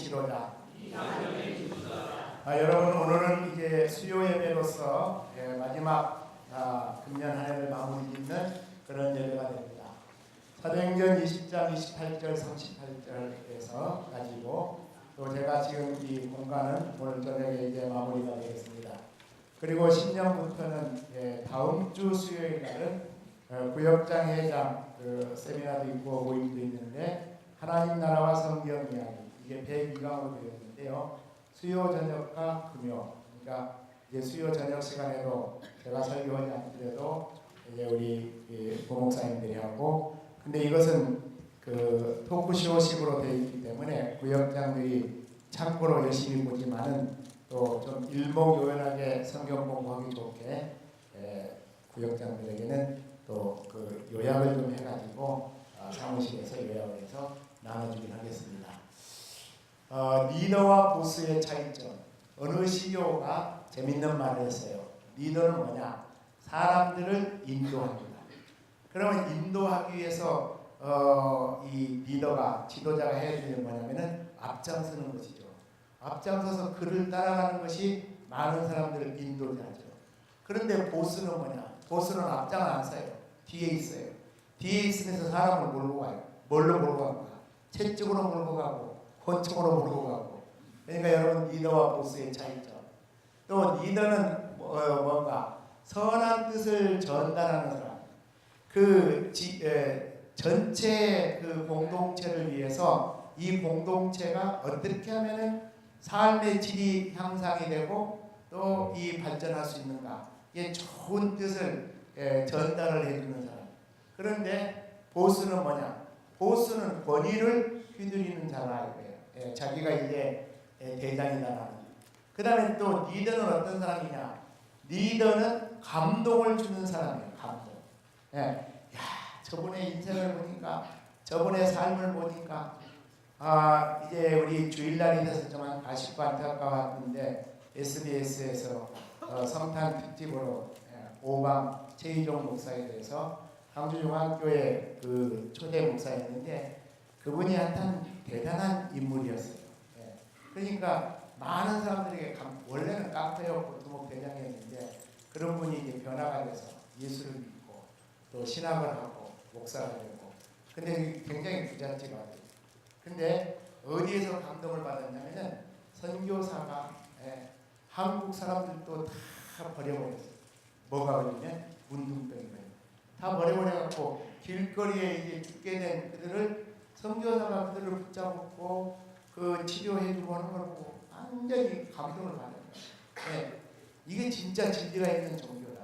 지도자. 여러분, 오늘은 이제 수요 예배로서 마지막 금년 한 해를 마무리 짓는 그런 예배가 됩니다. 사도행전 20장 28절 38절에서 가지고 또 제가 지금 이 공간은 오늘 저녁에 이제 마무리가 되겠습니다. 그리고 신년부터는 다음 주 수요일 날은 구역장 회장 세미나도 있고 모임도 있는데 하나님 나라와 성경 이야기, 이게 102강으로 되어 있는데요. 수요 저녁과 금요, 그러니까 이제 수요 저녁 시간에도 제가 설교하지 않더라도 이제 우리 부목사님들이 하고, 근데 이것은 그 토크쇼식으로 되어 있기 때문에 구역장들이 참고로 열심히 보지만은 또 좀 일목요연하게 성경 공부하기 좋게 구역장들에게는 또 그 요약을 좀 해가지고 사무실에서 요약을 해서 나눠주긴 하겠습니다. 리더와 보스의 차이점. 어느 CEO가 재밌는 말을 했어요. 리더는 뭐냐? 사람들을 인도합니다. 그러면 인도하기 위해서 이 리더가, 지도자가 해야 되는 게 뭐냐면은 앞장서는 것이죠. 앞장서서 그를 따라가는 것이 많은 사람들을 인도하죠. 그런데 보스는 뭐냐? 보스는 앞장을 안 서요. 뒤에 있어요. 뒤에 있으면서 사람을 몰고 가요. 뭘로 몰고 갑니까? 채찍으로 몰고 가고 권총으로 몰고 가고. 그러니까 여러분, 리더와 보스의 차이점. 또 리더는 뭔가 선한 뜻을 전달하는 사람. 전체 그 공동체를 위해서 이 공동체가 어떻게 하면은 삶의 질이 향상이 되고 또 이 발전할 수 있는가. 이게 좋은 뜻을 전달을 해주는 사람. 그런데 보스는 뭐냐? 보스는 권위를 휘두르는 자라고요. 자기가 이제 대장이다라는. 그 다음에 또 리더는 어떤 사람이냐? 리더는 감동을 주는 사람이에요. 감동. 야, 저분의 인생을 보니까, 저분의 삶을 보니까, 이제 우리 주일날이 돼서 좀 아쉽고 안타까웠는데 SBS에서 성탄 특집으로 오방 최희종 목사에 대해서 광주중앙교회 그 초대 목사였는데 그분이 하여튼 대단한 인물이었어요. 그러니까 많은 사람들에게 원래는 깡패였고 두목대장이었는데 그런 분이 이제 변화가 돼서 예수를 믿고 또 신학을 하고 목사가 되고, 근데 굉장히 부잣집가 돼요. 근데 어디에서 감동을 받았냐면은 선교사가 한국 사람들도 다 버려버렸어요. 뭐가 걸리면 문둥병이에요. 다 버려버려갖고 길거리에 이제 죽게 된 그들을 선교사가 그들을 붙잡고 그 치료해주고 하는 걸 보고 완전히 감동을 받는 거예요. 이게 진짜 진리가 있는 종교다.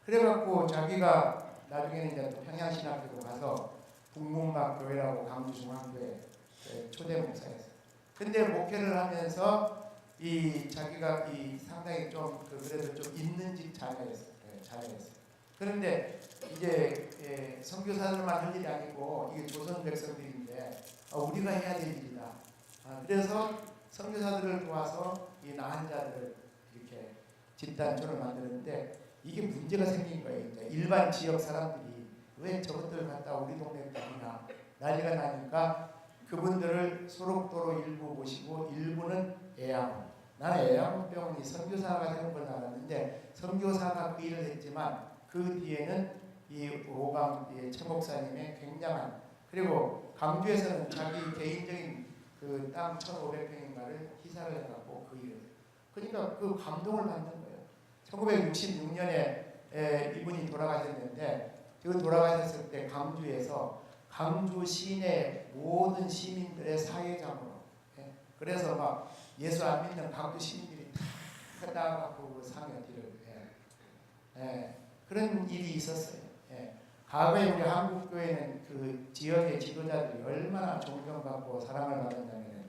그래갖고 자기가 나중에는 이제 또 평양신학교로 가서 북문막교회라고 광주중앙교회 초대 목사였어요. 근데 목회를 하면서 이 자기가 이 상당히 좀 그래도 좀 있는 집 자녀였어요. 그런데 이제 선교사들만 할 일이 아니고 이게 조선 백성들인데 우리가 해야 될 일이다. 그래서 선교사들을 도와서 이 나한 자들을 이렇게 집단촌을 만드는데 이게 문제가 생긴 거예요. 일반 지역 사람들이 왜 저것들 갖다 우리 동네에 다니냐 난리가 나니까 그분들을 소록도로 일부 모시고 일부는 애양원. 나는 애양원병원이 선교사가 되는 걸 알았는데 선교사가 그 일을 했지만 그 뒤에는 이 오강 최 목사님의 굉장한, 그리고 강주에서는 자기 개인적인 그 땅 1,500평인가를 희사를 해갖고 그 일을, 그러니까 그 감동을 받는 거예요. 1966년에 이분이 돌아가셨는데 그 돌아가셨을 때 강주에서 강주 시내 모든 시민들의 사회장으로, 그래서 막 예수 안 믿는 강주 시민들이 다 나가고 그 상여지를 그런 일이 있었어요. 과거에 우리 한국교회는 그 지역의 지도자들이 얼마나 존경받고 사랑을 받았냐면,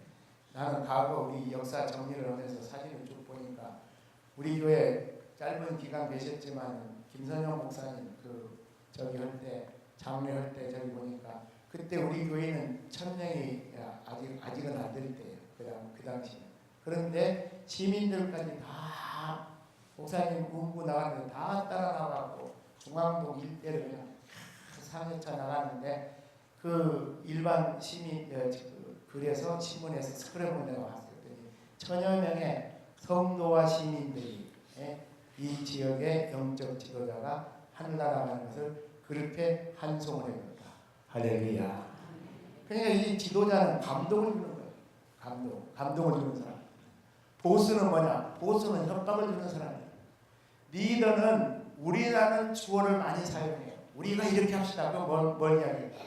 나는 과거 우리 역사 정리를 하면서 사진을 쭉 보니까 우리 교회 짧은 기간 계셨지만 김선영 목사님 저기 할 때 장례할 때 저기 보니까 그때 우리 교회는 1,000명이 아직은 안 될 때예요. 그 당시에. 그런데 시민들까지 다 목사님 문구 나갔는데 다 따라 나가고 중앙동 일대를 그냥 상해차 나갔는데 그 일반 시민 그래서 신문에서 스크램을 내가 봤어요. 천여 명의 성도와 시민들이 이 지역의 영적 지도자가 하늘나라라는 것을 그렇게 환송을 해줬다. 할렐루야. 그러니까 이 지도자는 감동을 주는 거예요. 감동을 주는 사람. 보스는 뭐냐? 보스는 협박을 주는 사람이에요. 리더는 우리라는 주어를 많이 사용해요. 우리가 이렇게 합시다. 그건 뭘 이야기할까?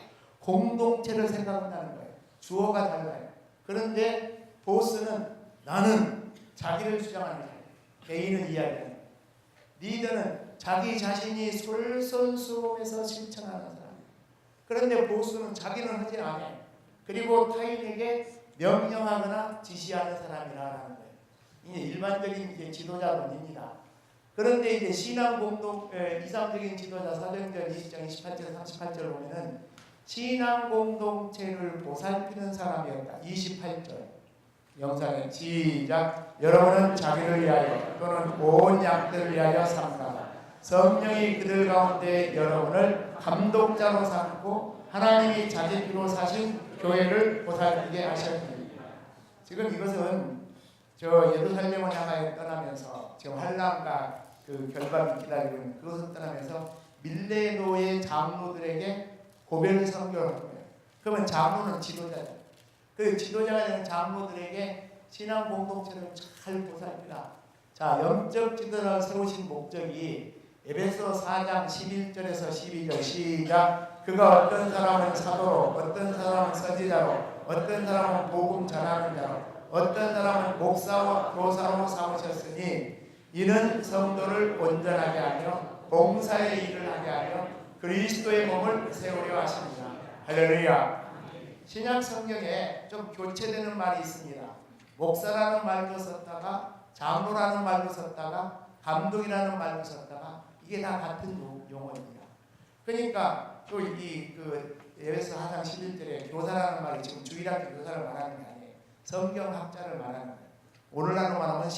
공동체를 생각한다는 거예요. 주어가 달라요. 그런데 보스는 나는 자기를 주장하는 사람. 개인을 이야기하는 거예요. 리더는 자기 자신이 솔선수범해서 실천하는 사람. 그런데 보스는 자기는 하지 않아요. 그리고 타인에게 명령하거나 지시하는 사람이라는 거예요. 이게 일반적인 이제 지도자론입니다. 그런데 이제 신앙 공동 이상적인 지도자 사도행전 20장 28절 38절 보면은 신앙 공동체를 보살피는 사람이었다. 28절 영상에 시작. 여러분은 자기를 위하여 또는 온 양들을 위하여 삼가라. 성령이 그들 가운데 여러분을 감독자로 삼고 하나님이 자기 피로 사신 교회를 보살피게 하셨습니다. 지금 이것은 저 예루살렘을 향하여 떠나면서 지금 환난과 그 결박이 기다리고 있는 그것을 떠나면서 밀레노의 장로들에게 고별 선교를 한 거예요. 그러면 장로는 지도자죠. 그 지도자가 되는 장로들에게 신앙 공동체를 잘 보살피라. 자, 영적 지도자를 세우신 목적이 에베소 4장 11절에서 12절 시작. 그가 어떤 사람은 사도로, 어떤 사람은 선지자로, 어떤 사람은 복음 전하는 자로, 어떤 사람은 목사와 교사로 삼으셨으니 이는 성도를 온전하게 하며 봉사의 일을 하게 하며 그리스도의 몸을 세우려 하십니다. 할렐루야. 신약 성경에 좀 교체되는 말이 있습니다. 목사라는 말도 썼다가 장로라는 말도 썼다가 감독이라는 말도 썼다가 이게 다 같은 용어입니다. 그러니까 또 그 에베소 4장 11절에 교사라는 말이 지금 주일학교 교사를 말하는 게 아니에요. 성경학자를 말하는 거예요. 오늘날로 말하면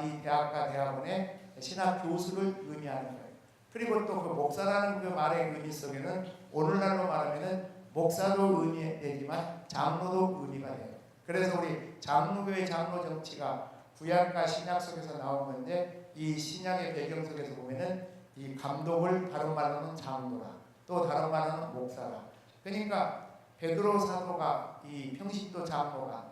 이 대학과 대학원의 신학 교수를 의미하는 거예요. 그리고 또 그 목사라는 그 말의 의미 속에는 오늘날로 말하면은 목사도 의미되지만 장로도 의미가 돼요. 그래서 우리 장로교회 장로 정치가 구약과 신약 속에서 나온 건데 이 신약의 배경 속에서 보면은 이 감독을 다른 말로는 장로라, 또 다른 말로는 목사라. 그러니까 베드로 사도가 이 평신도 장로가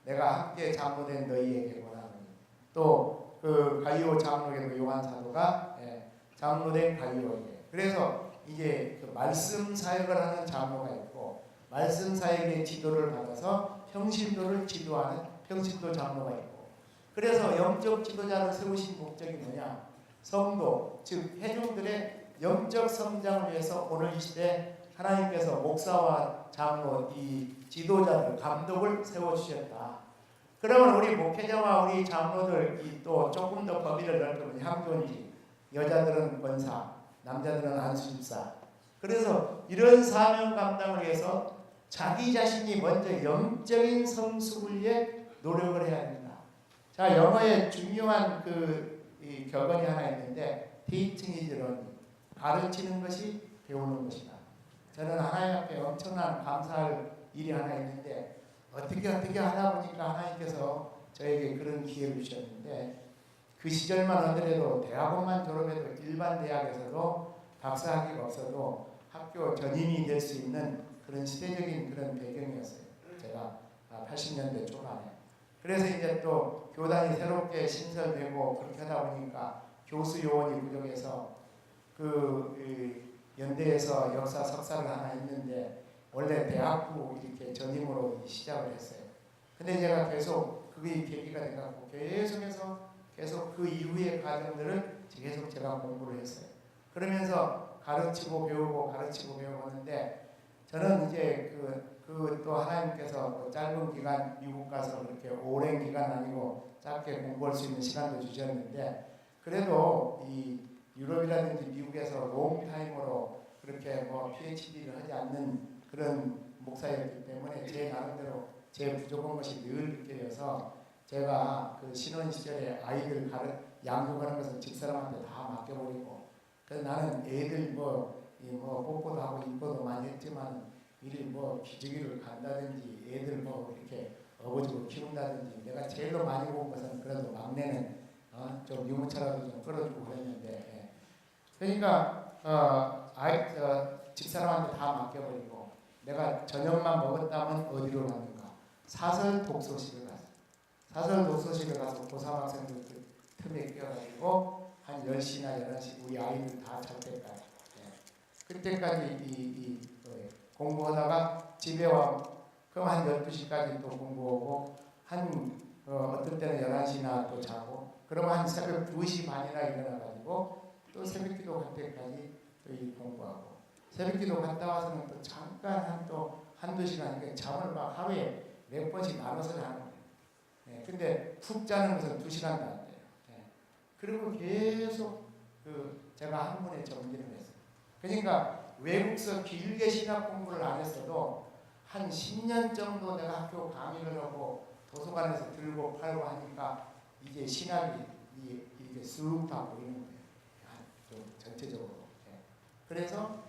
내가 함께 장로된 너희에게 원하노니, 또 그 가이오 장로에게 요한 사도가 장로된 가이오에게. 그래서 이제 그 말씀 사역을 하는 장로가 있고 말씀 사역의 지도를 받아서 평신도를 지도하는 평신도 장로가 있고. 그래서 영적 지도자를 세우신 목적이 뭐냐? 성도, 즉 회중들의 영적 성장을 위해서 오늘 이 시대 하나님께서 목사와 장로, 이 지도자들, 감독을 세워주셨다. 그러면 우리 목회자와 우리 장로들 또 조금 더 범위를 넓히면 향존지, 여자들은 권사, 남자들은 안수집사. 그래서 이런 사명 감당을 위해서 자기 자신이 먼저 영적인 성숙을 위해 노력을 해야 된다. 자, 영어에 중요한 이 격언이 하나 있는데 teaching is learning. 가르치는 것이 배우는 것이다. 저는 하나님 앞에 엄청난 감사할 일이 하나 있는데 어떻게 하다 보니까 하나님께서 저에게 그런 기회를 주셨는데 그 시절만 하더라도 대학원만 졸업해도 일반 대학에서도 박사학위가 없어도 학교 전임이 될 수 있는 그런 시대적인 그런 배경이었어요. 제가 80년대 초반에. 그래서 이제 또 교단이 새롭게 신설되고 그렇게 하다 보니까 교수 요원이 부족해서 연대에서 역사 석사를 하나 했는데 원래 대학부 이렇게 전임으로 시작을 했어요. 근데 제가 계속 그게 계기가 돼갖고 계속 그 이후의 과정들을 계속 제가 공부를 했어요. 그러면서 가르치고 배우고 하는데 저는 이제 또 하나님께서 짧은 기간 미국 가서 그렇게 오랜 기간 아니고 짧게 공부할 수 있는 시간도 주셨는데 그래도 이 유럽이라든지 미국에서 롱타임으로 그렇게 PhD를 하지 않는 그런 목사였기 때문에 제 나름대로 제 부족한 것이 늘 느껴져서 제가 그 신혼 시절에 아이들 양육하는 것을 집사람한테 다 맡겨버리고 그래서 나는 애들 뽀뽀도 하고 이뻐도 많이 했지만 일이 뭐 기저귀를 간다든지 애들 뭐 이렇게 어거지로 키운다든지 내가 제일로 많이 본 것은 그래도 막내는 좀 유모차라도 좀 끌어주고 그랬는데 그러니까 집사람한테 다 맡겨버리고 내가 저녁만 먹었다면 어디로 갔는가? 사설 독서실을 갔어. 사설 독서실을 가서 고3 학생들 틈에 끼어가지고 한 10시나 11시 우리 아이들 다 잘 때까지 그때까지 공부하다가 집에 와 그럼 한 12시까지 또 공부하고 어떤 때는 11시나 또 자고 그러면 한 새벽 2시 반이나 일어나가지고 또 새벽기도 갈 때까지 또 공부하고 새벽기도 갔다 와서는 또 잠깐 한두 시간 잠을 막 하루에 몇 번씩 나눠서 자는 거예요. 근데 푹 자는 것은 2시간도 안 돼요. 그리고 계속 제가 학문에 정진을 했어요. 그러니까 외국서 길게 신학 공부를 안 했어도 한 10년 정도 내가 학교 강의를 하고 도서관에서 들고 팔고 하니까 이제 신학이 이렇게 쑥 다 보이는 거예요. 좀 전체적으로. 그래서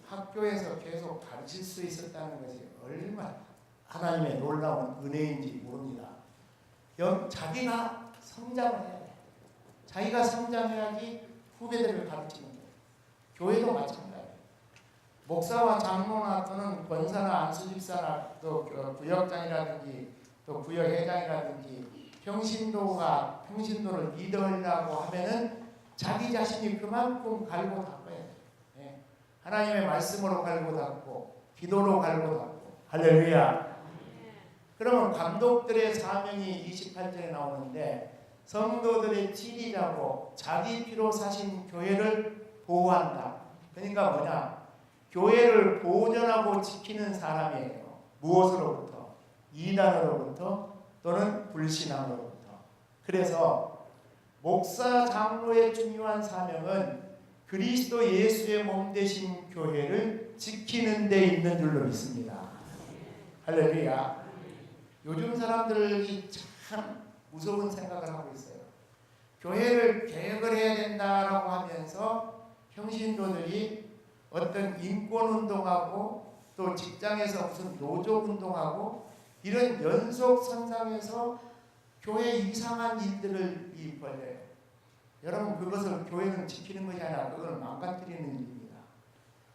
학교에서 계속 가르칠 수 있었다는 것이 얼마나 하나님의 놀라운 은혜인지 모릅니다. 자기가 성장을 해야 돼. 자기가 성장해야지 후배들을 가르치는 거예요. 교회도 마찬가지예요. 목사와 장로나 또는 권사나 안수집사나 또 구역장이라든지 또 구역회장이라든지 평신도를 리더하려고 하면은 자기 자신이 그만큼 갈고 닦아야 돼요. 하나님의 말씀으로 갈고 닦고 기도로 갈고 닦고 할렐루야. 그러면 감독들의 사명이 28절에 나오는데 성도들의 질이라고 자기 피로 사신 교회를 보호한다. 그러니까 뭐냐? 교회를 보존하고 지키는 사람이에요. 무엇으로부터? 이단으로부터 또는 불신앙으로부터. 그래서 목사 장로의 중요한 사명은 그리스도 예수의 몸 되신 교회를 지키는 데 있는 줄로 믿습니다. 할렐루야. 요즘 사람들이 참 무서운 생각을 하고 있어요. 교회를 개혁을 해야 된다라고 하면서 평신도들이 어떤 인권운동하고 또 직장에서 무슨 노조운동하고 이런 연속선상에서 교회 이상한 일들을 벌여요. 여러분 그것을 교회는 지키는 것이 아니라 그걸 망가뜨리는 일입니다.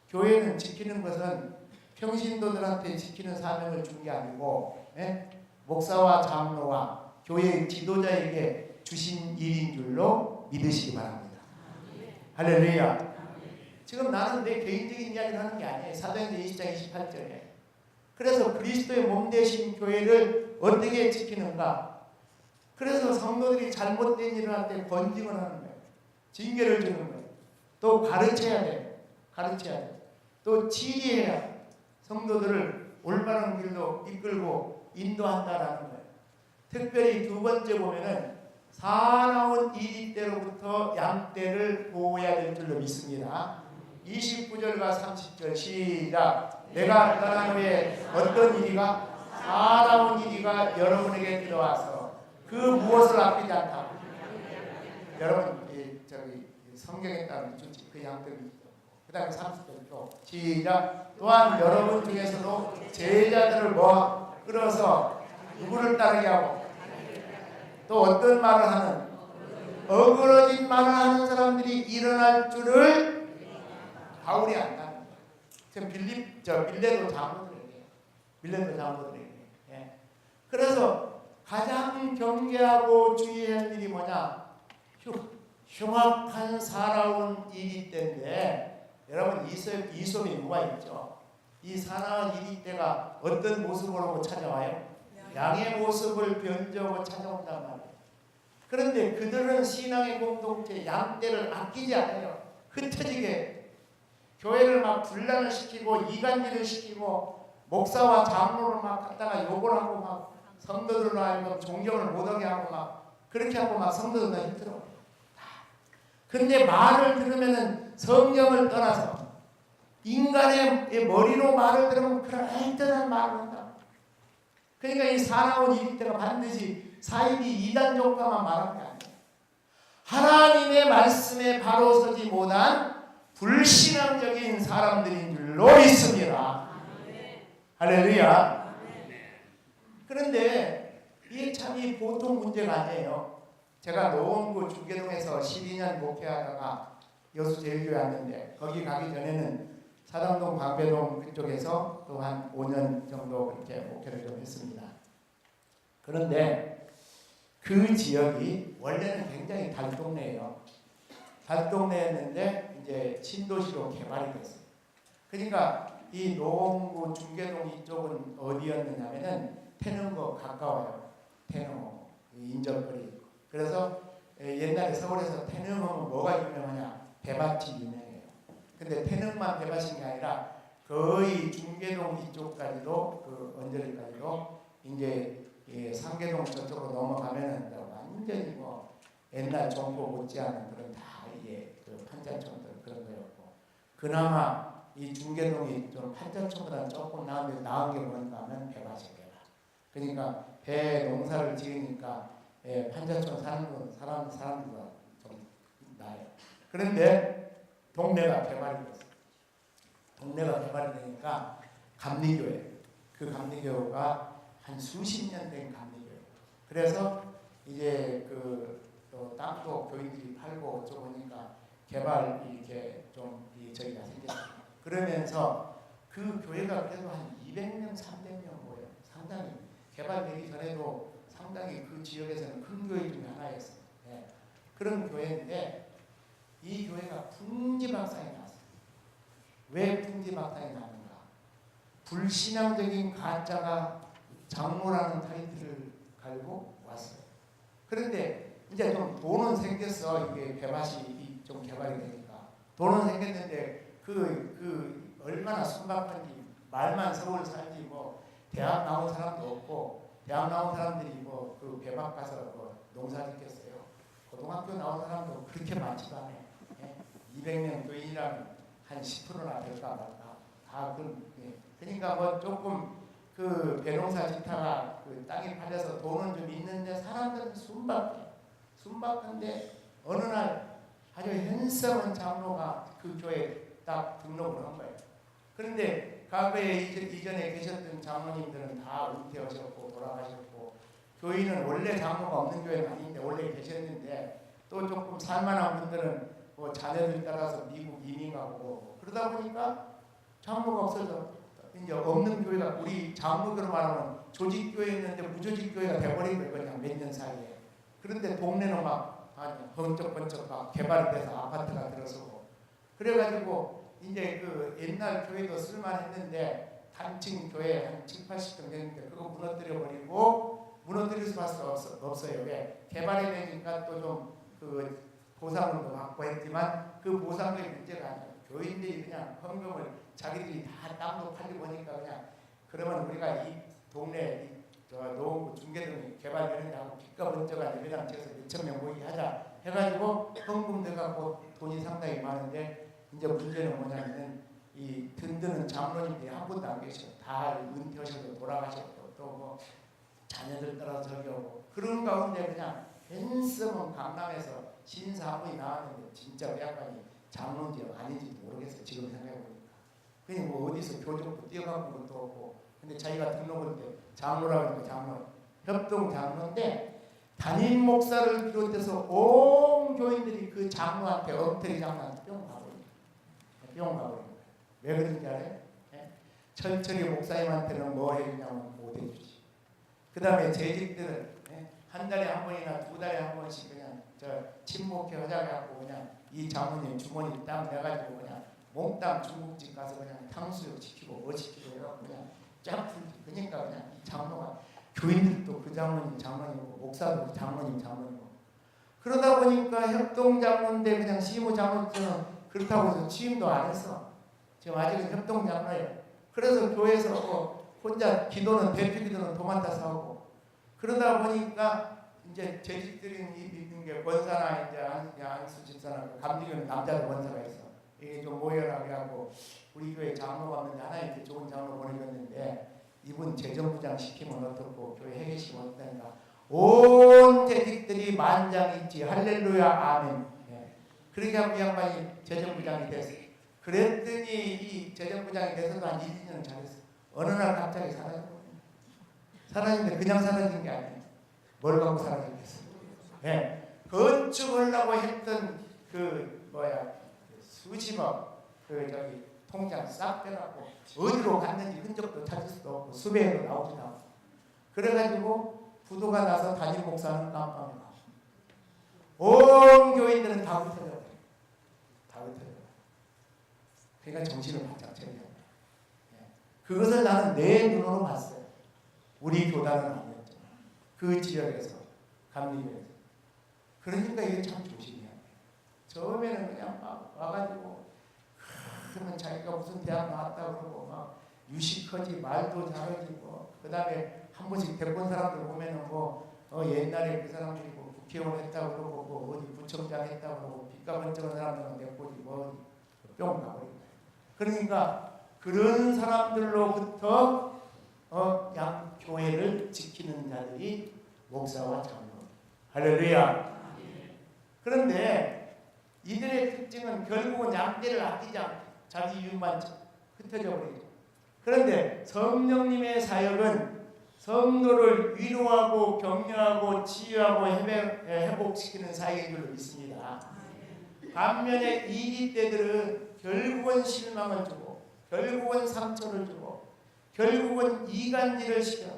교회는 지키는 것은 평신도들한테 지키는 사명을 준 게 아니고 목사와 장로와 교회의 지도자에게 주신 일인 줄로 믿으시기 바랍니다. 할렐루야. 지금 나는 내 개인적인 이야기를 하는 게 아니에요. 사도행전 20장 28절에. 그래서 그리스도의 몸 되신 교회를 어떻게 지키는가? 그래서 성도들이 잘못된 일을 할 때 권징을 하는 거예요. 징계를 주는 거예요. 또 가르쳐야 돼요. 가르쳐야 돼요. 또 지휘해야 성도들을 올바른 길로 이끌고 인도한다라는 거예요. 특별히 두 번째 보면은 사나운 이리 때로부터 양떼를 보호해야 될 줄로 믿습니다. 29절과 30절 시작. 내가 떠난 후에 어떤 이리가 사나운 이리가 여러분에게 들어와서 그 무엇을 아끼지 않다. 여러분 성경에 따른 그 양들이 있죠. 그 다음에 30절도 시작. 또한 여러분 중에서도 제자들을 모아 끌어서 누구를 따르게 하고 또 어떤 말을 하는 어그러진 말을 하는 사람들이 일어날 줄을 바울이 안다는 거예요. 지금 빌레도 장로들에게. 그래서 가장 경계하고 주의해야 할 일이 뭐냐? 흉악한 사나운 이리 때인데 여러분 이솝이 누가 있죠? 이 사나운 이리 때가 어떤 모습으로 찾아와요? 양의 모습을 변조하고 찾아온단 말이에요. 그런데 그들은 신앙의 공동체 양떼를 아끼지 않아요. 흩어지게 교회를 막 분란을 시키고 이간질을 시키고 목사와 장로를 막 갖다가 욕을 하고 막 성도들로 하여금 존경을 못하게 하고 막 그렇게 하고 막 성도들 다 힘들어. 근데 말을 들으면은 성경을 떠나서 인간의 머리로 말을 들으면 그럴듯한 말을 한다. 그러니까 이 사나운 이리 때가 반드시 사이비 이단족과만 말하는 게 아니에요. 하나님의 말씀에 바로 서지 못한 불신앙적인 사람들인 줄로 믿습니다. 할렐루야. 그런데 이게 참이 보통 문제가 아니에요. 제가 노원구 중계동에서 12년 목회하다가 여수제일교회 왔는데 거기 가기 전에는 사당동 방배동 그쪽에서 또 한 5년 정도 그렇게 목회를 좀 했습니다. 그런데 그 지역이 원래는 굉장히 달동네예요. 달동네였는데 이제 신도시로 개발이 됐어요. 그러니까 이 노원구 중계동 이쪽은 어디였느냐면은 태릉거 가까워요. 태릉 인접거리. 그래서 옛날에 서울에서 태릉하면 뭐가 유명하냐? 배밭이 유명해요. 근데 태릉만 배밭인 게 아니라 거의 중계동 이쪽까지도 그 언저리까지도 이제 상계동 저쪽으로 넘어가면은 완전히 뭐 옛날 정보 못지않은 그런 다 이게 그 판자촌들 그런 거였고, 그나마 이 중계동이 좀 판자촌보다 조금 나은 게 뭔가 하면 배밭이 배밭. 그러니까 배 농사를 지으니까 판자촌 사람들보다 좀 나아요. 그런데 동네가 개발이 됐어요. 동네가 개발이 되니까 감리교회, 그 감리교회가 한 수십 년 된 감리교회. 그래서 이제 또 땅도 교인들이 팔고 어쩌고 보니까 개발 이렇게 좀 저기가 생겼어요. 그러면서 그 교회가 그래도 한 200명, 300명 모여요. 상당히 개발되기 전에도 상당히 그 지역에서는 큰 교회 중에 하나였어요. 네. 그런 교회인데 이 교회가 풍지박산이 났어요. 왜 풍지박산이 나는가? 불신앙적인 가짜가 장로라는 타이틀을 갈고 왔어요. 그런데 이제 좀 돈은 생겼어. 이게 배밭이 좀 개발이 되니까 돈은 생겼는데 그 얼마나 순박한지, 말만 서울 살지 뭐 대학 나온 사람도 없고, 대학 나온 사람들이 뭐 그 배밭 가서 뭐 농사 짓겠어요. 고등학교 나온 사람도 그렇게 많지도 않아요. 200명 교인이라면 한 10%나 될까 말까. 다 그러니까 뭐 조금 그 배농사 짓다가 그 땅이 팔려서 돈은 좀 있는데 사람들은 순박한데 어느 날 아주 현성한 장로가 그 교회에 딱 등록을 한 거예요. 그런데 과거에 이전에 계셨던 장로님들은 다 은퇴하셨고 돌아가셨고, 교인은 원래 장로가 없는 교회는 아닌데 원래 계셨는데, 또 조금 살만한 분들은 뭐 자녀들 따라서 미국 이민 가고, 그러다 보니까 장로가 없어져 이제 없는 교회가, 우리 장로교로 말하면 조직교회였는데 무조직교회가 돼버린 거예요. 그냥 몇 년 사이에. 그런데 동네는 막 번쩍번쩍 막 개발이 돼서 아파트가 들어서고, 그래가지고 이제 그 옛날 교회도 쓸만했는데 단층 교회 한 7, 80 평 되는데 그거 무너뜨릴 수밖에 없어요. 왜? 개발이 되니까 또 좀 그 보상도 받고 했지만 그 보상의 문제가 아니에요. 교인들이 그냥 헌금을 자기들이 다 땅도 팔리고 하니까 그냥, 그러면 우리가 이 동네 노원구 중계동이 개발되느냐고 기가 번쩍한 예배당 지어서 몇천 명 모이게 하자 해가지고 헌금 돼갖고 돈이 상당히 많은데, 이제 문제는 뭐냐면은 이 든든한 장로님들이 한 분도 안 계셔. 다 은퇴하셔도 돌아가셨고 또 뭐 자녀들 따라서 저기 오고, 그런 가운데 그냥 한섬은 강남에서 신사 한 분이 나왔는데 진짜 그 양반이 장로인지 아닌지 모르겠어요. 지금 생각해보니까. 그냥 뭐 어디서 교정부 뛰어간 것도 없고, 근데 자기가 등록을 때 장로라고 하니까 장로, 협동 장로인데 담임 목사를 비롯해서 온 교인들이 그 장로한테, 엉터리 장로한테 뿅 가버린 거예요. 왜 그런지 알아요? 천천히 목사님한테는 뭐 해주냐면 못 해주지. 그 다음에 재직들은 한 달에 한 번이나 두 달에 한 번씩 그냥 친목회 하자고 하고 그냥 이 장모님 주머니 땀 내가지고 그냥 몽땅 중국집 가서 그냥 탕수육 시키고 뭐 시키고 해갖고 그냥 쫙 풀지. 그러니까 그냥 이 장로가, 교인들도 그 장로님이고 목사도 그 장로님이고, 그러다 보니까 협동장로인데 그냥 시무 장로처럼 그렇다고 해서 취임도 안 했어. 지금 아직은 협동장로예요. 그래서 교회에서 혼자 기도는, 대표 기도는 도맡아 싸우고, 그러다 보니까 이제 재직들이 있는 게 권사나 이제 안수 집사나 감리교는 남자도 권사가 있어. 이게 좀 모여라 그래갖고 우리 교회 장로 갔는데 하나 이렇게 좋은 장로 보내줬는데, 이분 재정부장 시키면 어떻고 교회 회계시키면 어떠니까 온 재직들이 만장일치 할렐루야 아멘. 그렇게 하고 이 양반이 재정부장이 됐어요. 그랬더니 이 재정부장이 돼서도 한 1, 2년은 잘했어. 어느 날 갑자기 사라졌거든요. 사라졌는데 그냥 사라진 게 아니에요. 뭘 갖고 사라졌겠어요? 예. 건축하려고 했던 수십억 통장 싹 빼갖고 어디로 갔는지 흔적도 찾을 수도 없고 수배에도 나오지도 않고 그래가지고 부도가 나서 담임 목사는 깜빵에 나와. 온 교인들은 다 흩어져요. 다 흩어져요. 그러니까 정신을 바짝 차려야 돼요. 그것을 나는 내 눈으로 봤어요. 우리 교단은 아니었지만 그 지역에서 감리교에서. 그러니까 이게 참 조심해야 돼요. 처음에는 그냥 막 와가지고 그러면 자기가 무슨 대학 나왔다 그러고 막 유식하지 말도 잘하지 뭐 그다음에 한 번씩 대권 사람들 보면은 옛날에 그 사람들이 국회의원 했다 그러고 어디 부청장 했다 그러고 빚가 번쩍한 사람들은 내꼬지 뿅 가버린다. 그러니까 그런 사람들로부터 양 교회를 지키는 자들이 목사와 장로. 할렐루야. 그런데 이들의 특징은 결국은 양떼를 아끼지 않고 자기 이윤만 흩어져 버리죠. 그런데 성령님의 사역은 성도를 위로하고 격려하고 치유하고 회복시키는 사역인 줄 믿습니다. 반면에 이기때들은 결국은 실망을 주고 결국은 상처를 주고 결국은 이간질을 시켜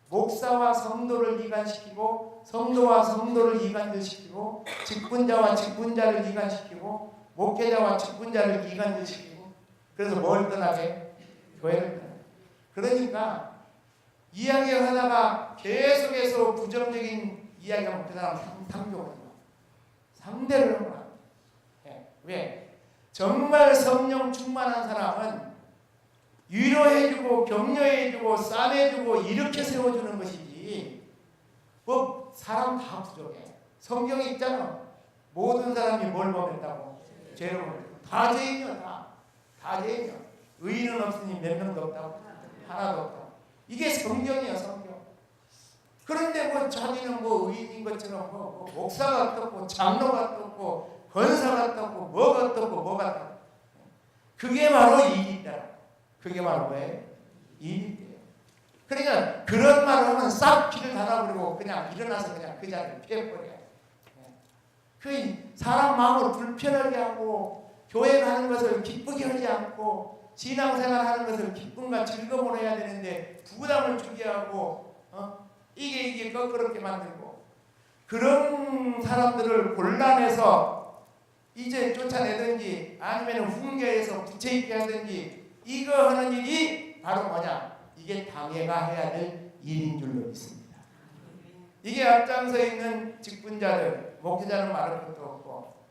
목사와 성도를 이간시키고 성도와 성도를 이간질시키고 직분자와 직분자를 이간시키고 목회자와 직분자를 이간질시키고 그래서 뭘 떠나게? 교회를 떠나게. 그러니까 이야기를 하다가 계속해서 부정적인 이야기하면 그 사람 탐욕을 해요. 상대를 하면 안 돼요. 왜? 정말 성령 충만한 사람은 위로해주고 격려해주고 싸매주고 이렇게 세워주는 것이지 사람 다 부족해. 성경에 있잖아. 모든 사람이 뭘 범했다고? 죄를 범했다고. 다 죄인이야. 다 죄인이야. 의인은 없으니 몇 명도 없다고? 하나도 없다고. 이게 성경이야, 성경. 그런데 자기는 의인인 것처럼 목사가 어떻고 장로가 어떻고 권사가 어떻고 뭐가 어떻고 뭐가 어떻고 그게 바로 이익이다. 그게 바로 뭐예요? 이익이에요. 그러니까 그런 말을 하면 싹 피를 닫아버리고 그냥 일어나서 그냥 그 자리를 피해버려요. 그 사람 마음을 불편하게 하고 교회 가는 것을 기쁘게 하지 않고 신앙생활 하는 것을 기쁨과 즐거움으로 해야 되는데 부담을 주게 하고 이게 껄끄럽게 만들고 그런 사람들을 곤란해서 이제 쫓아내든지 아니면 훈계해서 부채있게 하든지 이거 하는 일이 바로 뭐냐? 이게 당회가 해야 될 일인 줄로 믿습니다. 이게 앞장서 있는 직분자들, 목회자는 말할 것도 없고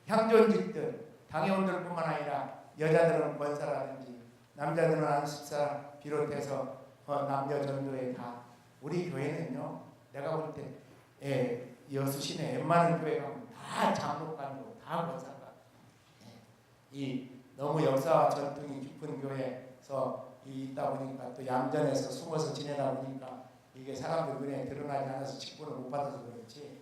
향존직들, 당회원들뿐만 아니라 여자들은 권사라든지 남자들은 안식사 비롯해서 남녀 전도회 다 우리 교회는요. 내가 볼 때 여수시내 웬만한 교회 가면 다 장로관이고 다 권사관. 이 너무 역사와 전통이 깊은 교회에서 있다 보니까 또 얌전해서 숨어서 지내다 보니까 이게 사람들 눈에 드러나지 않아서 직분을 못 받아서 그렇지.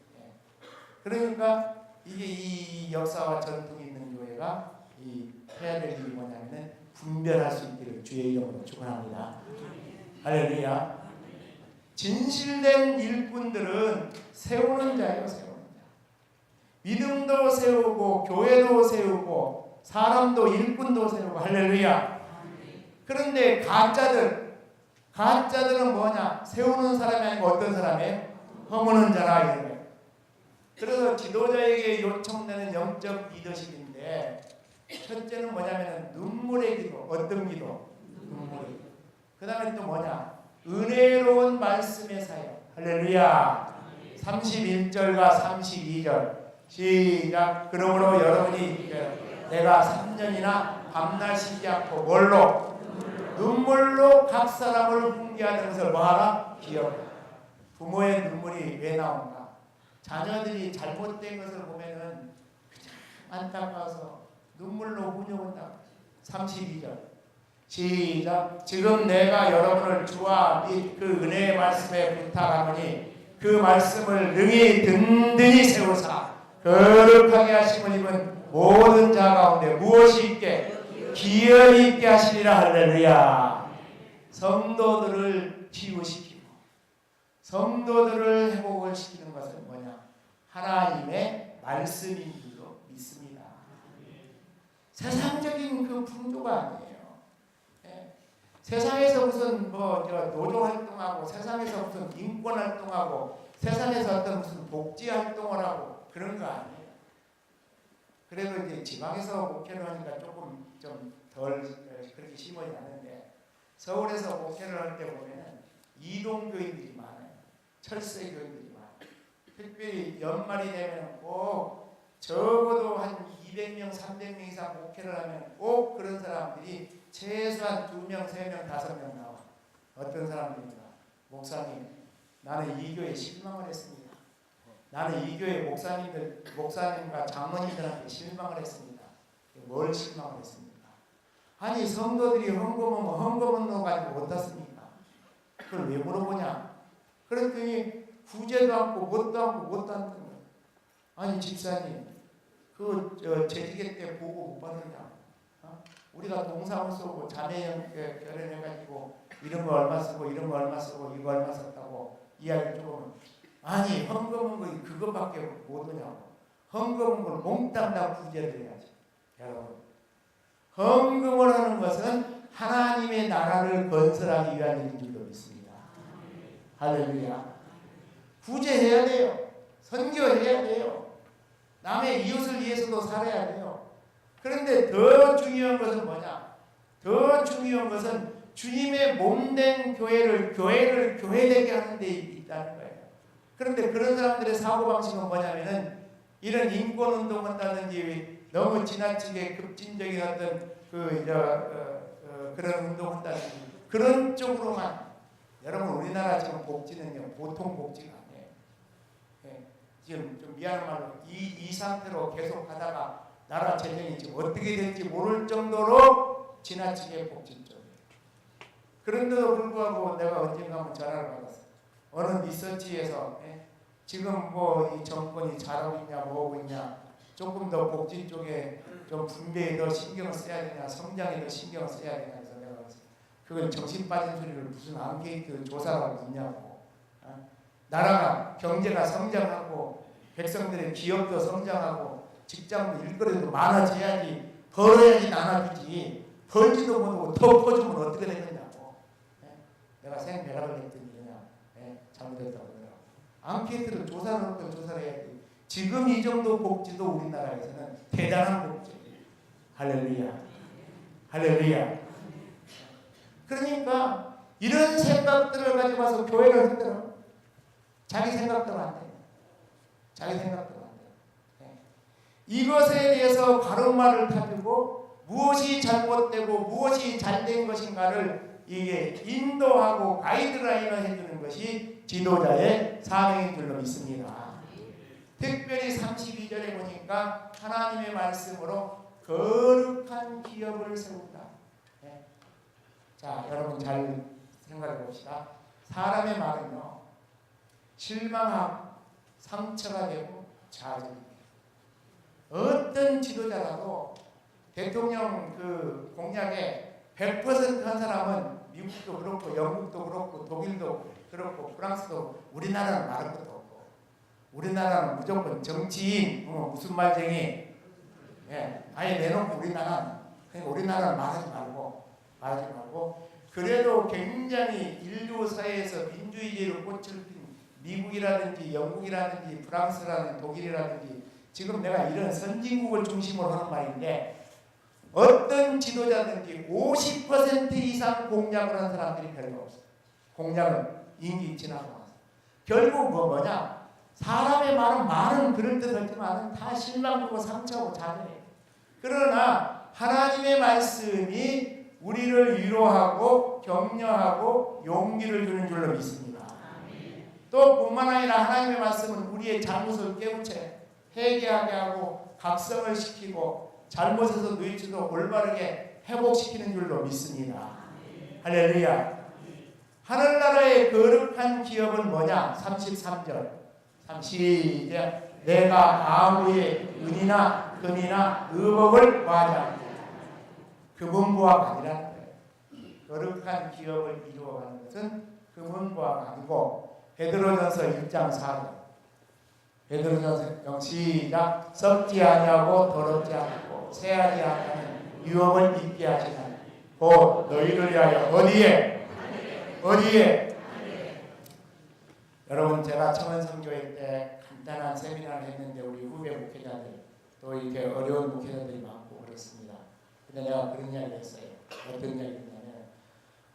그러니까 이게 이 역사와 전통이 있는 교회가 해야 될 일이 뭐냐면 분별할 수 있기를 주의 이름으로 축원합니다. 할렐루야. 진실된 일꾼들은 세우는 자예요. 세우는 자. 믿음도 세우고 교회도 세우고 사람도 일꾼도 세우고 할렐루야. 그런데 가짜들은 뭐냐? 세우는 사람이 아니고 어떤 사람이에요? 허무는 자라 이거예요. 그래서 지도자에게 요청되는 영적 리더십인데 첫째는 뭐냐면 눈물의 기도. 어떤 기도? 눈물의 기도. 그 다음에 또 뭐냐? 은혜로운 말씀의 사역. 할렐루야. 31절과 32절 시작. 그러므로 여러분이 내가 3년이나 밤낮 쉬지 않고 뭘로? 눈물로 각 사람을 훈계하는 것을 뭐하라? 기억하라. 부모의 눈물이 왜 나온가? 자녀들이 잘못된 것을 보면은 그냥 안타까워서 눈물로 훈육한다. 32절 시작. 지금 내가 여러분을 주와 및 그 은혜의 말씀에 부탁하노니 그 말씀을 능히 든든히 세우사 거룩하게 하심을 입은 모든 자 가운데 무엇이 있게? 기업이 있게 하시리라. 할렐루야. 성도들을 치유시키고 성도들을 회복을 시키는 것은 뭐냐? 하나님의 말씀인 줄로 믿습니다. 세상적인 그 풍조가 아니에요. 예. 세상에서 무슨 노조 활동하고 세상에서 무슨 인권 활동하고 세상에서 어떤 무슨 복지 활동을 하고 그런 거 아니에요. 그래도 이제 지방에서 목회를 하니까 조금 좀 덜 그렇게 심하지 않은데 서울에서 목회를 할 때 보면은 이동교인들이 많아요. 철새교인들이 많아요. 특별히 연말이 되면 꼭 적어도 한 200명, 300명 이상 목회를 하면 꼭 그런 사람들이 최소한 2명, 3명, 5명 나와. 어떤 사람들인가? 목사님, 나는 이 교회에 실망을 했습니다. 나는 이 교회 목사님과 장로님들한테 실망을 했습니다. 뭘 실망을 했습니까? 아니 성도들이 헌금은 가지고 어떻습니까? 그걸 왜 물어보냐? 그랬더니 구제도 않고 뭣도 않고 뭣도 않던 거예요. 아니 집사님 그 재직회 때 보고 못 받느냐? 우리가 동사무 쓰고 자매 결혼해가지고 이런 거 얼마 쓰고 이런 거 얼마 쓰고 이거 얼마 썼다고 이야기 조금 아니 헌금은 그거밖에 못 오냐고. 헌금은 걸 몽땅 다 구제를 해야지. 여러분 헌금을 하는 것은 하나님의 나라를 건설하기 위한 일인 줄로 믿습니다. 할렐루야. 구제해야 돼요. 선교해야 돼요. 남의 이웃을 위해서도 살아야 돼요. 그런데 더 중요한 것은 뭐냐? 더 중요한 것은 주님의 몸된 교회를 교회되게 하는 데 있다는 거예요. 그런데 그런 사람들의 사고방식은 뭐냐면은 이런 인권운동 한다든지 너무 지나치게 급진적인 어떤 그런 운동한다든지 그런 쪽으로만. 여러분 우리나라 지금 복지는요 보통 복지가 아니에요. 예, 지금 좀 미안한 말로 이 상태로 계속 가다가 나라 재정이 지금 어떻게 될지 모를 정도로 지나치게 복지 쪽이에요. 그런데도 불구하고 내가 언젠가 한번 전화를 받았어요. 어느 리서치에서 지금 이 정권이 잘하고 있냐 뭐하고 있냐 조금 더 복지 쪽에 좀 분배에 더 신경을 써야 되냐 성장에 더 신경을 써야 되냐 해서 내가 그건 정신 빠진 소리를 무슨 앙케이트 조사라고 있냐고. 나라가 경제가 성장하고 백성들의 기업도 성장하고 직장도 일거리도 많아져야지 벌어야지 나눠주지 벌지도 못하고 더 퍼주면 어떻게 되겠냐고. 내가 생매락을 했더니 그냥 잘못했다고 그러더라고. 앙케이트를 조사를 해야지. 지금 이 정도 복지도 우리나라에서는 대단한 복지. 할렐루야. 할렐루야. 그러니까 이런 생각들을 가지고 와서 교회를 흔들어. 자기 생각대로 안 돼. 자기 생각대로 안 돼. 이것에 대해서 가르마를 타주고 무엇이 잘못되고 무엇이 잘된 것인가를 이게 인도하고 가이드라인을 해주는 것이 지도자의 사명인 줄로 믿습니다. 특별히 32절에 보니까 하나님의 말씀으로 거룩한 기업을 세운다. 자, 여러분 잘 생각해 봅시다. 사람의 말은요, 실망하고 상처가 되고 좌절입니다. 어떤 지도자라도 대통령 공약에 100%한 사람은 미국도 그렇고 영국도 그렇고 독일도 그렇고 프랑스도 우리나라는 말할 것도 없고 우리나라는 무조건 정치인 무슨 말쟁이 아예 내놓고 우리나라는 말하지 말고 그래도 굉장히 인류 사회에서 민주주의로 꽃을 핀 미국이라든지 영국이라든지 프랑스라든지 독일이라든지 지금 내가 이런 선진국을 중심으로 하는 말인데 어떤 지도자든지 50% 이상 공약을 한 사람들이 별로 없어요. 공약은 임기 지나고 나서 결국 뭐냐? 사람의 말은 그럴듯하지만 다 실망하고 상처하고 잔해요. 그러나 하나님의 말씀이 우리를 위로하고 격려하고 용기를 주는 줄로 믿습니다. 또 뿐만 아니라 하나님의 말씀은 우리의 잘못을 깨우쳐 회개하게 하고 각성을 시키고 잘못에서 뉘치도 올바르게 회복시키는 줄로 믿습니다. 할렐루야. 하늘나라의 거룩한 기업은 뭐냐? 33절 시작. 내가 아무의 은이나 금이나 의복을 구하지 않고 그분부가 아니라는 거예요. 거룩한 기업을 이루어가는 것은 금은과가 아니고 베드로전서 1장 4절 베드로전서 시작 썩지 아니하고 더럽지 않고 새하지 아니하는 유업을 입게 하시나니 곧 너희를 위하여 어디에 여러분 제가 청원선교회 때 간단한 세미나를 했는데 우리 후배 목회자들 또 이렇게 어려운 목회자들이 많고 그렇습니다. 근데 내가 그런 이야기를 했어요. 어떤 이야기를 했냐면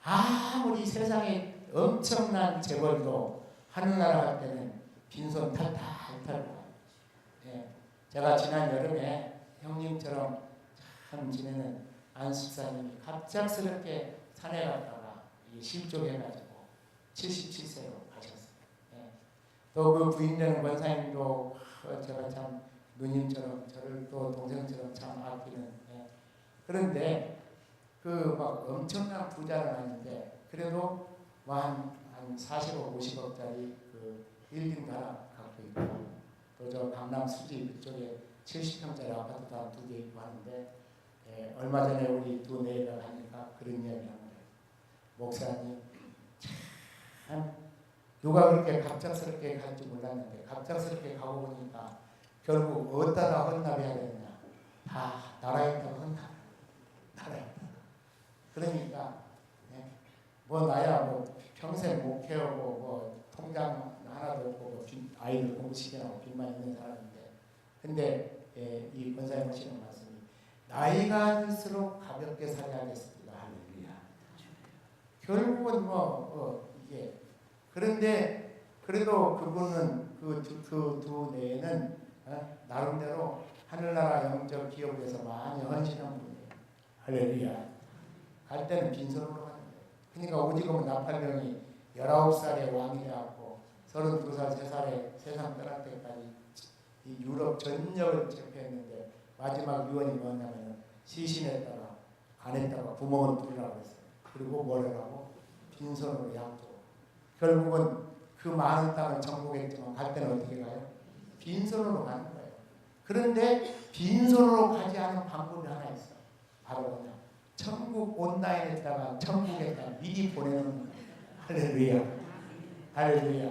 아무리 세상에 엄청난 재벌도 하늘나라 갈 때는 빈손 탈탈 털고 예. 제가 지난 여름에 형님처럼 참 지내는 안식사님이 갑작스럽게 산에 갔다가 실족해가지고 77세로 가셨어요. 예. 또 그 부인되는 권사님도 제가 참 누님처럼 저를 또 동생처럼 참 아끼는 예. 그런데 그 막 엄청난 부자는 아닌데 그래도 한 40억 50억짜리 그 빌딩 하나 갖고 있고 또 저 강남 수지 그쪽에 70평짜리 아파트도 한 2개 있고 하는데 예, 얼마 전에 우리 두 내외가 가니까 그런 이야기 하는 거예요. 목사님 참 누가 그렇게 갑작스럽게 갈지 몰랐는데 갑작스럽게 가고 보니까 결국 어디다 헌납해야 되느냐 다 나라에다가 헌납 나라에다가 그러니까 예, 뭐 나야 뭐 평생 못 키우고 뭐 통장 하나도 없고 뭐 아이들 공부시키라고 빚만 있는 사람인데 근데 예, 이 권사님 하시는 말씀이 나이가 들수록 가볍게 살아야겠습니다. 할렐루야. 결국은 이게 그런데 그래도 그분은 그 두 내에는 나름대로 하늘나라 영적 기업에서 많이 헌신한 분이에요. 할렐루야. 갈 때는 빈손으로 가는 거예요. 그러니까 오지금은 나팔령이 19살에 왕이 되었고 32살, 3살에 세상 떠날 때까지 이 유럽 전역을 제패했는데 마지막 유언이 뭐냐면 시신에다가 간에다가 구멍을 뚫으라고 했어요. 그리고 뭘 하라고? 빈손으로 약도. 결국은 그 많은 땅을 정복했지만 갈 때는 어떻게 가요? 빈손으로 가는 거예요. 그런데 빈손으로 가지 않은 방법이 하나 있어. 바로 뭐냐? 천국 온라인에다가 천국에다가 미리 보내는 거예요. 할렐루야. 할렐루야.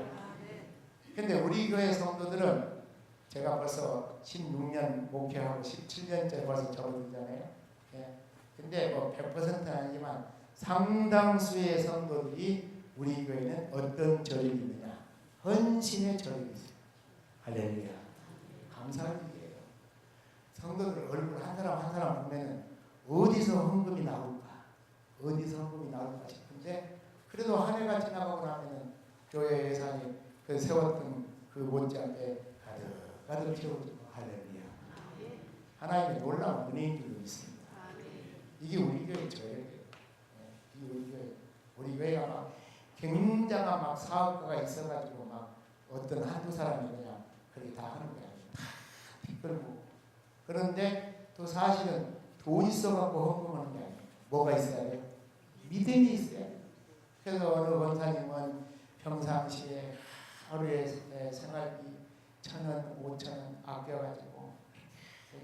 근데 우리 교회 성도들은 제가 벌써 16년 목회하고 17년째 벌써 접어들잖아요. 예. 근데 뭐 100%는 아니지만 상당수의 성도들이 우리 교회는 어떤 절임이 있느냐? 헌신의 절임이 있어요. 할렐루야. 감사한 일이에요. 성도들 얼굴 한 사람 한 사람 보면은 어디서 헌금이 나올까? 어디서 헌금이 나올까 싶은데 그래도 한 해가 지나가고 나면은 교회 예산이 그 세웠던 그 못지않게 가득 채워지고 할렐루야. 하나님의 놀라운 은혜인 줄로 있습니다. 이게 우리 교회 저예요. 이게 우리 교회가 막 굉장한 막 사업가가 있어가지고 막 어떤 한두 사람이 그냥 그렇게 다 하는 거야. 다 뒷걸고. 그런데 또 사실은 돈 있어갖고 헌금하는 게 아니에요. 뭐가 있어야 돼요? 믿음이 있어야 돼요. 그래서 어느 원사님은 평상시에 하루에 생활비 1,000원, 5,000원 아껴가지고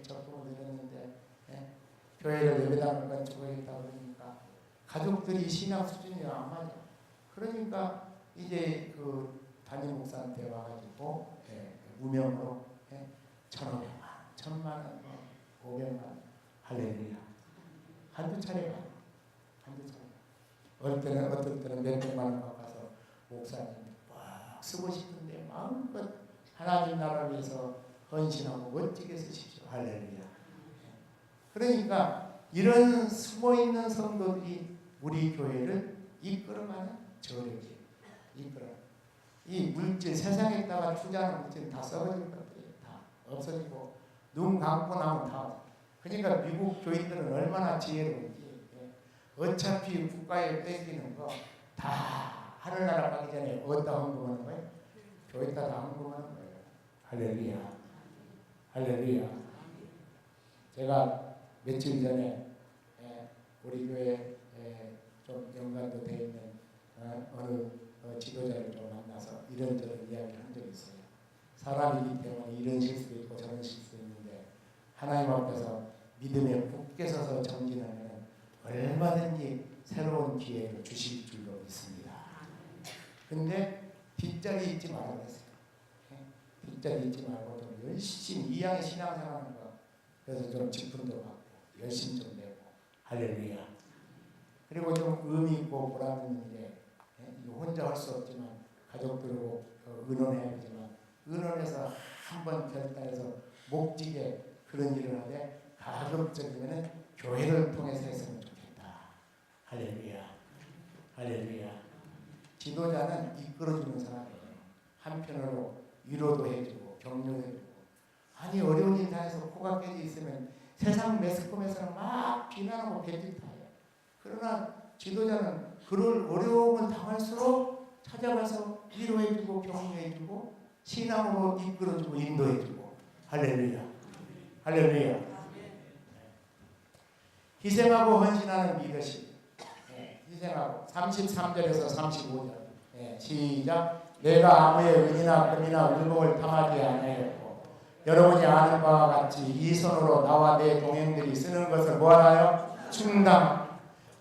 적금을 들였는데 예? 교회를 예배당을 건축하겠다 그러니까 가족들이 신앙 수준이 안 맞아. 그러니까 이제 그 담임 목사한테 와가지고 무명으로 1,500만 원, 1,000만 원, 500만 원 할렐루야. 한두 차례 가요. 한두 차례. 어떨 때는 몇백만 원 갚아서 목사님 막 쓰고 싶은데 마음껏 하나님 나라를 위해서 헌신하고 멋지게 쓰십시오. 할렐루야. 그러니까 이런 숨어있는 성도들이 우리 교회를 이끌어가는 저력이 이끌어. 이 물질 세상에다가 투자하는 물질 다 썩어질 것들이에요. 다 없어지고 눈 감고 나면 다. 그러니까 미국 교인들은 얼마나 지혜로운지 어차피 국가에 뺏기는 거 다 하늘나라 가기 전에 어디다 헌금하는 거예요? 교회에다 다 헌금하는 거예요. 할렐루야. 할렐루야. 제가 며칠 전에 우리 교회에 좀 연관도 되어 있는 어느 지도자를 좀 만나서 이런저런 이야기를 한 적이 있어요. 사람이기 때문에 이런 실수도 있고 저런 실수도 있는데 하나님 앞에서 믿음에 굳게 서서 정진하면 얼마든지 새로운 기회를 주실 줄로 믿습니다. 근데 뒷자리 잊지 말아야 되세요. 뒷자리 잊지 말고 좀 열심히 이양의 신앙생활하는 거. 그래서 좀 직분도 받고 열심히 좀 내고 할렐루야. 그리고 좀 의미 있고 보람 있는 일에 혼자 할 수 없지만 가족들하고 의논해야 되지만 의논해서 한번 결단해서 목직에 그런 일을 하되 가급적이면 교회를 통해서 했으면 좋겠다. 할렐루야. 할렐루야. 지도자는 이끌어주는 사람이에요. 한편으로 위로도 해주고 격려도 해주고. 아니 어려운 일 당해서 코가 깨져 있으면 세상 매스컴에서는 막 비난하고 배질타요. 그러나 지도자는 그럴 어려움을 당할수록 찾아가서 위로해주고 격려해주고 신앙으로 이끌어주고 인도해주고. 할렐루야. 할렐루야. 희생하고 헌신하는 리더십. 희생하고 33절에서 35절. 시작. 내가 아무의 은이나 금이나 물복을 탐하지 아니하였고 여러분이 아는 바와 같이 이 손으로 나와 내 동행들이 쓰는 것을 뭐하나요? 충당.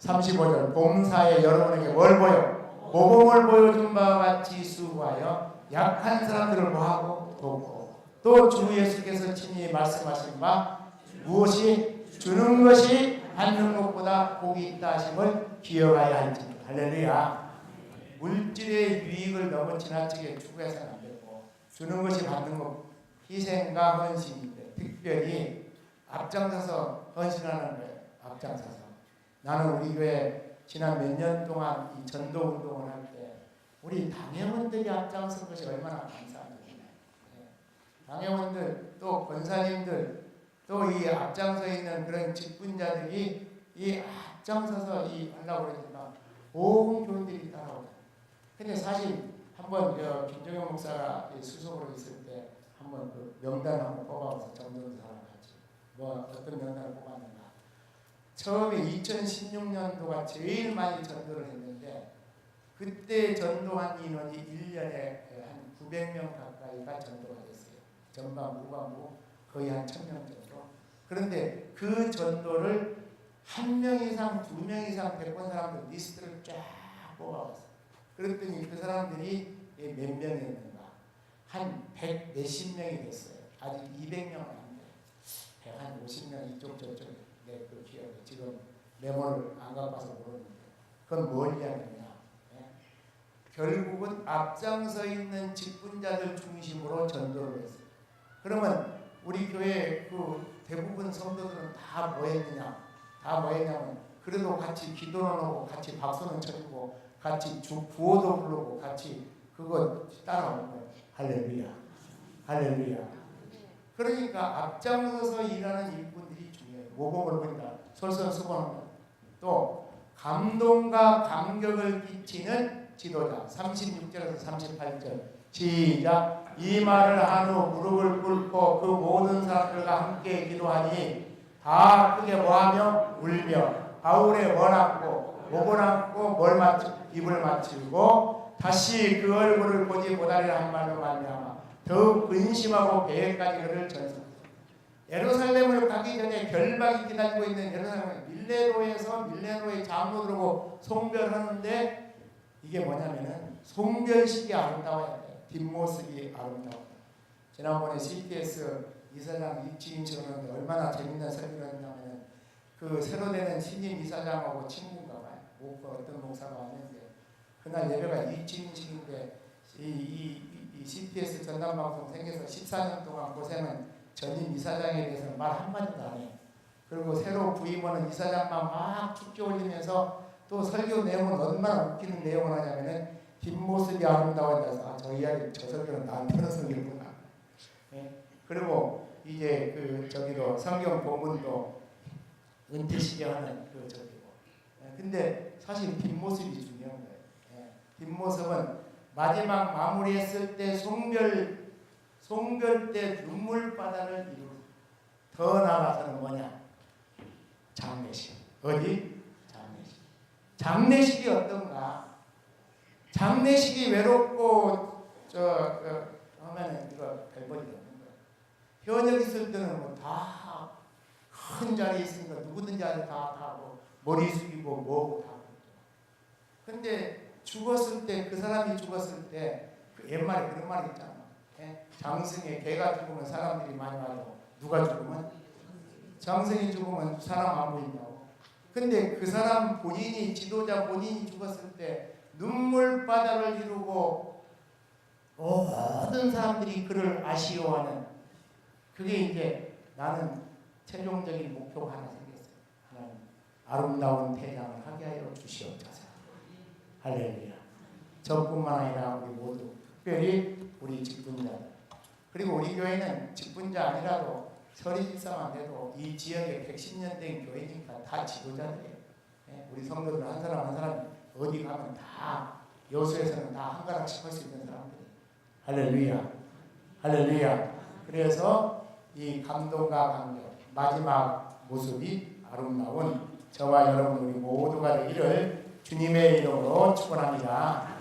35절. 봉사에 여러분에게 뭘 보여? 모범을 보여준 바와 같이 수고하여 약한 사람들을 뭐하고 돕고 또 주 예수께서 친히 말씀하신 바 무엇이 주는 것이 받는 것보다 복이 있다 하심을 기억하여야 할지니. 할렐루야. 물질의 유익을 너무 지나치게 추구해서는 안 되고 주는 것이 받는 것 희생과 헌신인데 특별히 앞장서서 헌신하는 거예요. 앞장서서. 나는 우리 교회 지난 몇 년 동안 이 전도 운동을 할 때 우리 당회원들이 앞장선 것이 얼마나 감사합니다. 당회원들 또 권사님들 또 이 앞장서 있는 그런 직분자들이 이 앞장서서 이 하려고 그러니까 온 교인들이 따라오죠. 근데 사실 한번 김정현 목사가 수석으로 있을 때 한번 그 명단 한번 뽑아서 전도사랑 같이 뭐 어떤 명단을 뽑았는가. 처음에 2016년도가 제일 많이 전도를 했는데 그때 전도한 인원이 1년에 한 900명 가까이가 전도가 됐어요. 전반 후반부 거의 한 1000명 정도. 그런데 그 전도를 1명 이상, 2명 이상 데리고 온 사람들 리스트를 쫙 뽑아왔어요. 그랬더니 그 사람들이 몇 명이었는가? 한 100 몇십 명이 됐어요. 아직 200명은 안 돼요. 한 50명 이쪽 저쪽 그 기억이 지금 메모를 안 갖고 와서 모르는데 그건 뭘 이야기하냐? 결국은 앞장서 있는 직분자들 중심으로 전도를 했어요. 그러면 우리 교회 그 대부분 성도들은 다 뭐 했느냐? 다 뭐 했냐면 그래도 같이 기도는 하고 같이 박수는 쳐주고 같이 구호도 부르고 같이 그거 따라오는 거예요. 할렐루야. 할렐루야. 그러니까 앞장서서 일하는 일꾼들이 중요해요. 모범을 보인다. 솔선수범하는 것. 또 감동과 감격을 끼치는 지도자. 36절에서 38절. 시작. 이 말을 한 후 무릎을 꿇고 그 모든 사람들과 함께 기도하니 다 크게 뭐하며 울며 바울의 원하고 목을 안고 뭘 입을 맞추고 다시 그 얼굴을 보지 못하리라 한 말로 말미암아 더욱 근심하고 배에까지 그를 전승. 예루살렘을 가기 전에 결박이 기다리고 있는 예루살렘 밀레노의 장로들하고 송별하는데 이게 뭐냐면은 송별식이 아름다워야 돼요. 뒷모습이 아름다워요. 지난번에 CTS 이사장 입지인식 하는데 얼마나 재밌는 설교를 했냐면 그 새로 되는 신임 이사장하고 친구인가 봐요. 어떤 목사가 왔는데 그날 예배가 입지인식인데 이 CTS 전담방송 생겨서 14년 동안 고생한 전임 이사장에 대해서는 말 한마디도 안 해요. 그리고 새로 부임하는 이사장만 막 축제 올리면서 또 설교 내용은 얼마나 웃기는 내용을 하냐면은 뒷모습이 아름다워져서 저 이야기 저 설교는 나한테는 설교구나. 그리고 이제 그 저기도 성경 본문도 은퇴시게 하는 그 저기고. 근데 사실 뒷모습이 중요한 거예요. 뒷모습은 마지막 마무리했을 때 송별 때 눈물바다를 이루고 더 나아가서는 뭐냐? 장례식. 어디? 장례식. 장례식이 어떤가? 장례식이 외롭고 하면은 이거 별볼이 없는 거예요. 현역 있을 때는 뭐 다 큰 자리에 있으니까 누구든지 다 하고 머리 숙이고 뭐고 다. 근데 죽었을 때 그 사람이 죽었을 때 그 옛말에 그런 말이 있잖아. 예? 장승에 개가 죽으면 사람들이 많이 와요. 누가 죽으면? 장승이 죽으면 사람 안 보인다고. 근데 그 사람 본인이 지도자 본인이 죽었을 때 눈물바다를 이루고 모든 사람들이 그를 아쉬워하는 그게 이제 나는 최종적인 목표가 하나 생겼어요. 하나님 아름다운 퇴장을 하게 하여 주시옵소서. 할렐루야. 저뿐만 아니라 우리 모두 특별히 우리 직분자들 그리고 우리 교회는 직분자 아니라도 서리 집사만 돼도 이 지역에 110년 된 교회니까 다 지도자들이에요. 우리 성도들 한 사람 한 사람 어디 가면 다 여수에서는 다 한 가락씩 할 수 있는 사람들이에요. 할렐루야. 할렐루야. 그래서 이 감동과 감격 마지막 모습이 아름다운 저와 여러분 우리 모두가 되기를 주님의 이름으로 축원합니다.